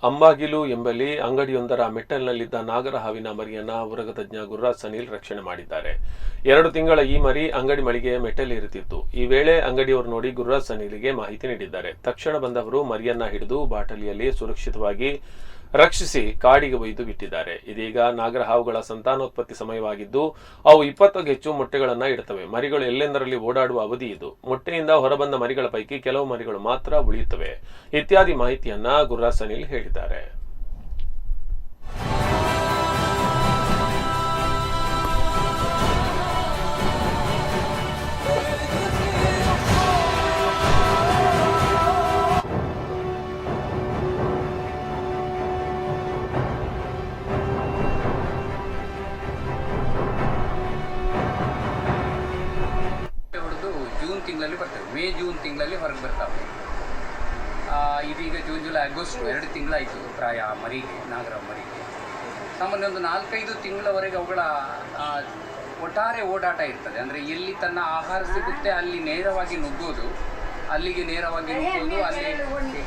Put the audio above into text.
ಅಂಬಾಗಿಲು ಎಂಬಲ್ಲಿ ಅಂಗಡಿಯೊಂದರ ಮೆಟ್ಟಲಿನಲ್ಲಿದ್ದ ನಾಗರ ಹಾವಿನ ಮರಿಯನ್ನ ಉರಗ ತಜ್ಞ ಗುರುರಾಜ್ ಸನಿಲ್ ರಕ್ಷಣೆ ಮಾಡಿದ್ದಾರೆ. 2 ತಿಂಗಳ ಈ ಮರಿ ಅಂಗಡಿ ಮಳಿಗೆಯ ಮೆಟ್ಟಲೇರುತ್ತಿತ್ತು. ಈ ವೇಳೆ ಅಂಗಡಿಯವರು ನೋಡಿ ಗುರುರಾಜ್ ಸನಿಲ್ಗೆ ಮಾಹಿತಿ ನೀಡಿದ್ದಾರೆ. ತಕ್ಷಣ ಬಂದವರು ಮರಿಯನ್ನ ಹಿಡಿದು ಬಾಟಲಿಯಲ್ಲಿ ಸುರಕ್ಷಿತವಾಗಿ ರಕ್ಷಿಸಿ ಕಾಡಿಗೆ ಒಯ್ದು ಬಿಟ್ಟಿದ್ದಾರೆ. ಇದೀಗ ನಾಗರ ಹಾವುಗಳ ಸಂತಾನೋತ್ಪತ್ತಿ ಸಮಯವಾಗಿದ್ದು ಅವು 20ಕ್ಕೂ ಹೆಚ್ಚು ಮೊಟ್ಟೆಗಳನ್ನು ಇಡುತ್ತವೆ. ಮರಿಗಳು ಎಲ್ಲೆಂದರಲ್ಲಿ ಓಡಾಡುವ ಅವಧಿ ಇದು. ಮೊಟ್ಟೆಯಿಂದ ಹೊರಬಂದ ಮರಿಗಳ ಪೈಕಿ ಕೆಲವು ಮರಿಗಳು ಮಾತ್ರ ಉಳಿಯುತ್ತವೆ ಇತ್ಯಾದಿ ಮಾಹಿತಿಯನ್ನ ಗುರುರಾಜ್ ಸನಿಲ್ ಹೇಳಿದ್ದಾರೆ. ಜೂನ್ ತಿಂಗಳಲ್ಲಿ ಬರ್ತವೆ, ಮೇ ಜೂನ್ ತಿಂಗಳಲ್ಲಿ ಹೊರಗೆ ಬರ್ತಾವೆ. ಇದೀಗ ಜೂನ್ ಜುಲೈ ಆಗಸ್ಟ್ 2 ತಿಂಗಳಾಯಿತು ಪ್ರಾಯ ಮರಿಗೆ, ನಾಗರ ಮರಿಗೆ. ಸಾಮಾನ್ಯ ಒಂದು 4-5 ತಿಂಗಳವರೆಗೆ ಅವುಗಳ ಒಟ್ಟಾರೆ ಓಡಾಟ ಇರ್ತದೆ. ಅಂದರೆ ಎಲ್ಲಿ ತನ್ನ ಆಹಾರ ಸಿಗುತ್ತೆ ಅಲ್ಲಿ ನೇರವಾಗಿ ನುಗ್ಗೋದು, ಅಲ್ಲಿಗೆ ನೇರವಾಗಿ ನುಗ್ಗೋದು, ಅಲ್ಲಿ